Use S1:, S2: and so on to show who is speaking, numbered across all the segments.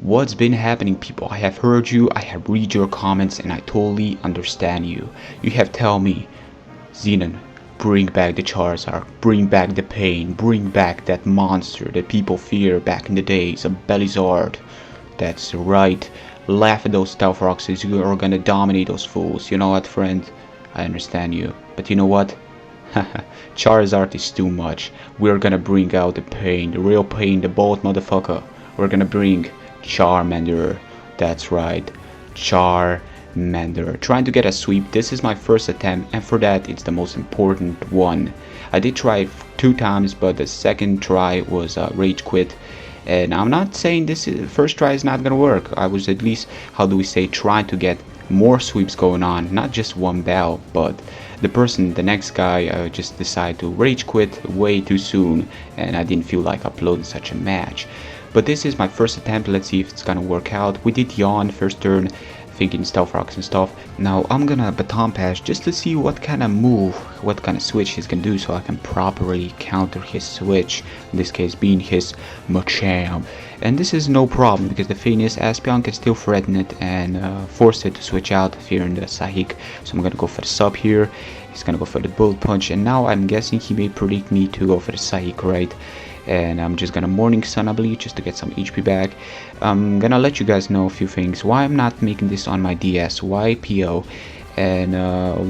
S1: What's been happening, people? I have heard you, I have read your comments, and I totally understand you. You have tell me, Xenon, bring back the Charizard, bring back the pain, bring back that monster that people fear back in the days of Belizard. That's right. Laugh at those Stealth Roxes, you are gonna dominate those fools. You know what, friend? I understand you. But you know what? Charizard is too much. We're gonna bring out the pain, the real pain, the bold motherfucker. We're gonna bring Charmander. That's right. Charmander. Trying to get a sweep. This is my first attempt, and for that it's the most important one. I did try it 2 times, but the second try was rage quit. And I'm not saying first try is not gonna work. I was at least, how do we say, trying to get more sweeps going on, not just one battle. But the next guy just decided to rage quit way too soon, and I didn't feel like uploading such a match. But this is my first attempt. Let's see if it's gonna work out. We did yawn first turn, thinking Stealth Rocks and stuff. Now I'm gonna baton pass just to see what kind of move, what kind of switch he's gonna do, so I can properly counter his switch, in this case being his Machamp. And this is no problem, because the thing is, Aspeon can still threaten it and force it to switch out, fearing the Psychic. So I'm gonna go for the sub here. He's gonna go for the Bullet Punch, and now I'm guessing he may predict me to go for the Psychic, right? And I'm just gonna Morning Sun, I believe, just to get some HP back. I'm gonna let you guys know a few things, why I'm not making this on my DS, why PO. And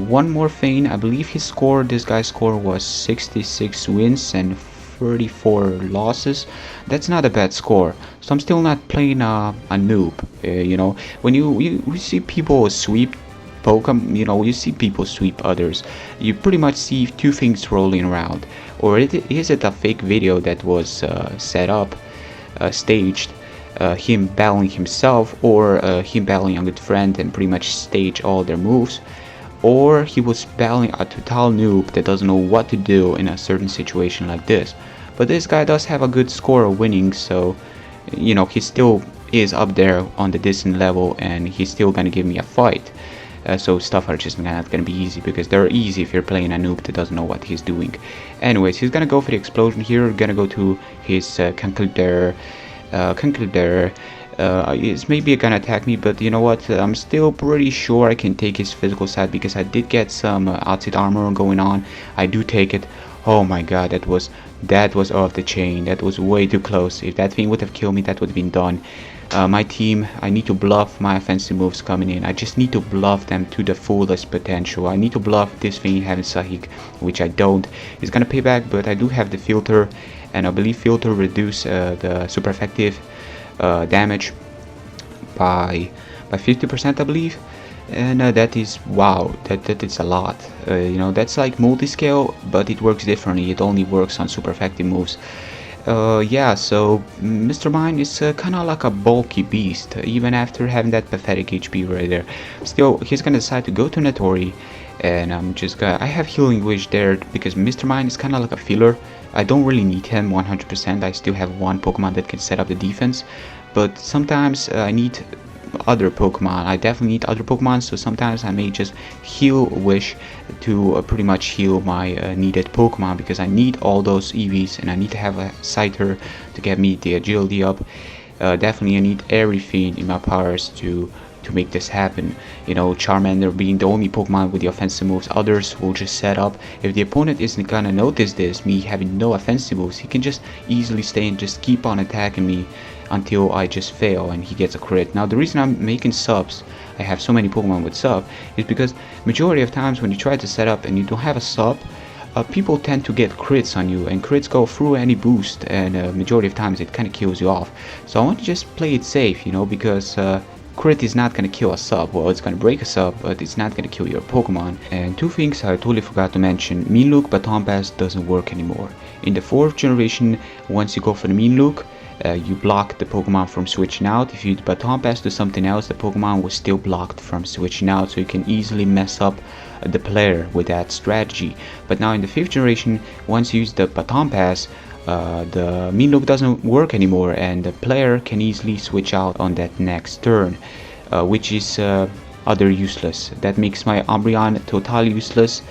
S1: one more thing, I believe this guy's score was 66 wins and 34 losses. That's not a bad score, so I'm still not playing a noob. You know, when you see people sweep Pokemon, you know, you see people sweep others, you pretty much see 2 things rolling around. Or is it a fake video that was set up, staged, him battling himself, or him battling a good friend and pretty much stage all their moves, or he was battling a total noob that doesn't know what to do in a certain situation like this. But this guy does have a good score of winning, so you know, he still is up there on the distant level, and he's still gonna give me a fight. So stuff are just not gonna be easy, because they're easy if you're playing a noob that doesn't know what he's doing. Anyways, he's gonna go for the explosion here, gonna go to his Conkeldurr. He's maybe gonna attack me, but you know what, I'm still pretty sure I can take his physical side, because I did get some outside armor going on. I do take it. Oh my god, that was off the chain. That was way too close. If that thing would have killed me, that would have been done. My team, I need to bluff my offensive moves coming in. I just need to bluff them to the fullest potential. I need to bluff this thing having Psychic, which I don't. It's gonna pay back, but I do have the filter, and I believe filter reduce the super effective damage by 50%, I believe. And that is, wow, that is a lot. You know, that's like multi-scale, but it works differently. It only works on super effective moves. Yeah, so Mr. Mime is kind of like a bulky beast, even after having that pathetic HP right there. Still, he's gonna decide to go to Natori, and I have Healing Wish there, because Mr. Mime is kind of like a filler. I don't really need him 100%, I still have one Pokemon that can set up the defense, but sometimes I need other Pokemon. I definitely need other Pokemon, so sometimes I may just Heal Wish to pretty much heal my needed Pokemon, because I need all those EVs, and I need to have a Scyther to get me the agility up. Definitely I need everything in my powers to make this happen. You know, Charmander being the only Pokemon with the offensive moves, others will just set up. If the opponent isn't gonna notice this, me having no offensive moves, he can just easily stay and just keep on attacking me until I just fail and he gets a crit. Now the reason I'm making subs, I have so many Pokemon with sub, is because majority of times when you try to set up and you don't have a sub, people tend to get crits on you, and crits go through any boost, and majority of times it kind of kills you off. So I want to just play it safe, you know, because crit is not going to kill a sub. Well, it's going to break a sub, but it's not going to kill your Pokemon. And 2 things I totally forgot to mention. Mean Look Baton Pass doesn't work anymore. In the 4th generation, once you go for the Mean Look, you block the Pokemon from switching out. If you baton pass to something else, the Pokemon was still blocked from switching out, so you can easily mess up the player with that strategy. But now in the 5th generation, once you use the baton pass, the Mean Look doesn't work anymore, and the player can easily switch out on that next turn, which is other useless. That makes my Umbreon totally useless,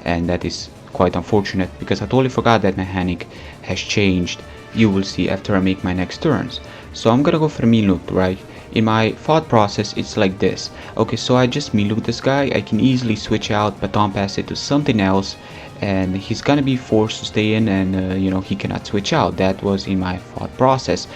S1: and that is quite unfortunate, because I totally forgot that mechanic has changed. You will see after I make my next turns. So I'm gonna go for the mean loop, right? In my thought process, it's like this. Okay, so I just mean loop this guy. I can easily switch out, baton pass it to something else, and he's gonna be forced to stay in, and you know, he cannot switch out. That was in my thought process,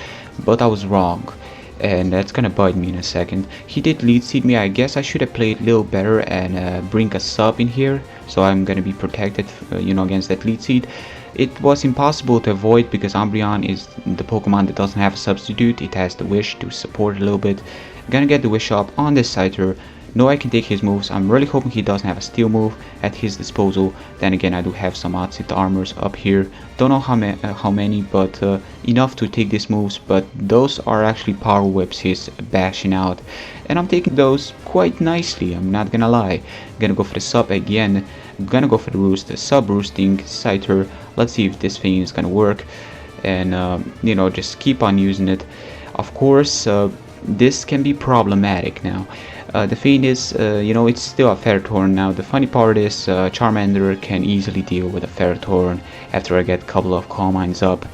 S1: but I was wrong, and that's gonna bite me in a second. He did lead seed me. I guess I should have played a little better and bring a sub in here, so I'm gonna be protected, you know, against that lead seed. It was impossible to avoid because Umbreon is the Pokemon that doesn't have a substitute. It has the Wish to support a little bit. I'm gonna get the Wish up on this Scyther. Know I can take his moves. I'm really hoping he doesn't have a Steel move at his disposal. Then again, I do have some Outfit armors up here. Don't know how many, but enough to take these moves. But those are actually Power Whips he's bashing out. And I'm taking those quite nicely, I'm not gonna lie. I'm gonna go for the sub again. I'm gonna go for the roost, the sub roosting Scyther. Let's see if this thing is gonna work. And you know, just keep on using it. Of course, this can be problematic now. The thing is, you know, it's still a Ferrothorn now. The funny part is Charmander can easily deal with a Ferrothorn after I get a couple of Calm Minds up.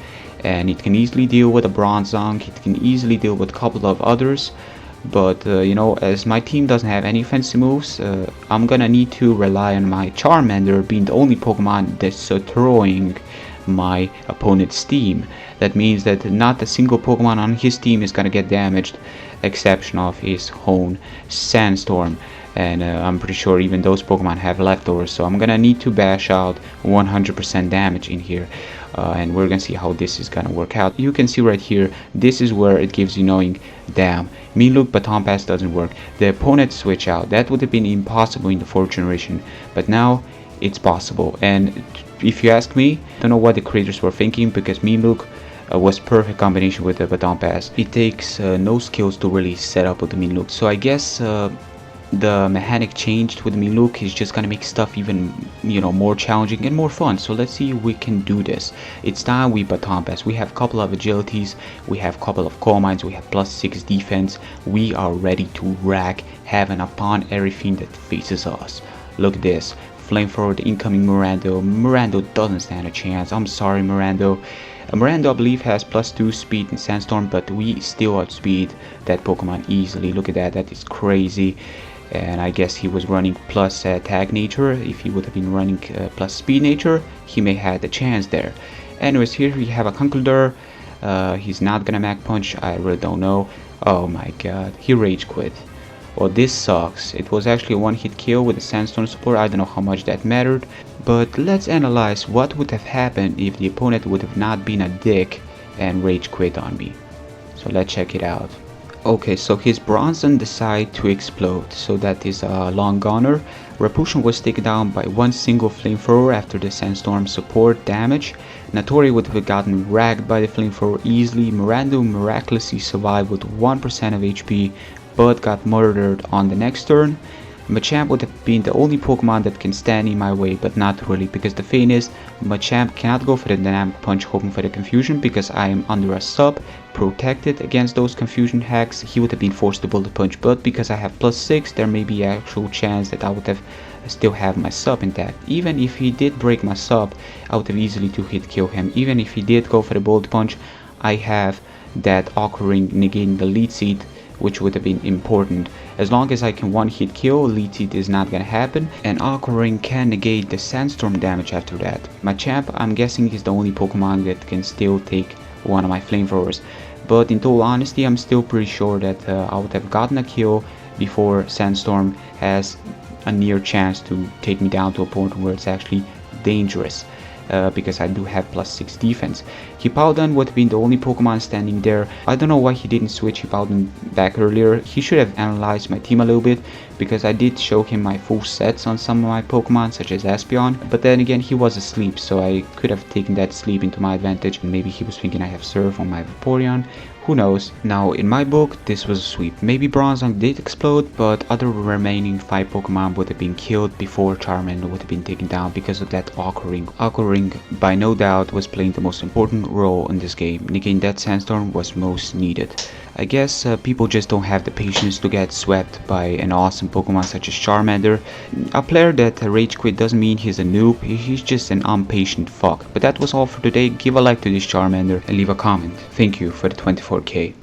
S1: And it can easily deal with a Bronzong, it can easily deal with a couple of others. But, you know, as my team doesn't have any fancy moves, I'm gonna need to rely on my Charmander being the only Pokemon that's throwing my opponent's team. That means that not a single Pokemon on his team is gonna get damaged, exception of his own Sandstorm. And I'm pretty sure even those Pokemon have leftovers, so I'm gonna need to bash out 100% damage in here. And we're gonna see how this is gonna work out. You can see right here, this is where it gives you knowing, damn, mean loop baton pass doesn't work. The opponent switch out, that would have been impossible in the 4th generation, but now it's possible. And if you ask me, I don't know what the creators were thinking, because mean loop was perfect combination with the baton pass. It takes no skills to really set up with the mean loop, so I guess the mechanic changed with the Miluk is just gonna make stuff even, you know, more challenging and more fun. So let's see if we can do this. It's time we baton pass. We have a couple of agilities, we have a couple of Calm Minds, we have +6 defense. We are ready to rack heaven upon everything that faces us. Look at this. Flamethrower, the incoming Mirando. Mirando doesn't stand a chance. I'm sorry, Mirando. Mirando, I believe, has +2 speed in Sandstorm, but we still outspeed that Pokemon easily. Look at that, that is crazy. And I guess he was running plus attack nature. If he would have been running plus speed nature, he may have had a chance there. Anyways, here we have a Conkeldurr. He's not gonna Mach Punch, I really don't know. Oh my god, he rage quit. Well, this sucks. It was actually a one-hit kill with a Sandstorm support. I don't know how much that mattered. But let's analyze what would have happened if the opponent would have not been a dick and rage quit on me. So let's check it out. Okay, so his Bronzong decided to explode, so that is a long goner. Rapushin was taken down by one single flamethrower after the Sandstorm support damage. Natori would have gotten ragged by the flamethrower easily. Mirando miraculously survived with 1% of HP, but got murdered on the next turn. Machamp would have been the only Pokemon that can stand in my way, but not really, because the thing is, Machamp cannot go for the Dynamic Punch hoping for the confusion, because I am under a sub, protected against those confusion hacks. He would have been forced to Bullet Punch, but because I have +6, there may be actual chance that I would have still have my sub intact. Even if he did break my sub, I would have easily 2-hit kill him. Even if he did go for the Bullet Punch, I have that Aqua Ring negating the lead seed, which would have been important. As long as I can one-hit kill, lead seed is not gonna happen, and Aqua Ring can negate the Sandstorm damage after that. Machamp, I'm guessing, is the only Pokemon that can still take one of my flamethrowers, but in total honesty, I'm still pretty sure that I would have gotten a kill before Sandstorm has a near chance to take me down to a point where it's actually dangerous. Because I do have +6 defense. Hippowdon would have been the only Pokemon standing there. I don't know why he didn't switch Hippowdon back earlier. He should have analyzed my team a little bit, because I did show him my full sets on some of my Pokemon, such as Espeon. But then again, he was asleep, so I could have taken that sleep into my advantage, and maybe he was thinking I have Surf on my Vaporeon. Who knows? Now, in my book, this was a sweep. Maybe Bronzong did explode, but other remaining 5 Pokemon would have been killed before Charmander would have been taken down because of that Aqua Ring. Aqua Ring, by no doubt, was playing the most important role in this game. Negating that Sandstorm was most needed. I guess people just don't have the patience to get swept by an awesome Pokemon such as Charmander. A player that rage quit doesn't mean he's a noob, he's just an impatient fuck. But that was all for today. Give a like to this Charmander and leave a comment. Thank you for the 24k.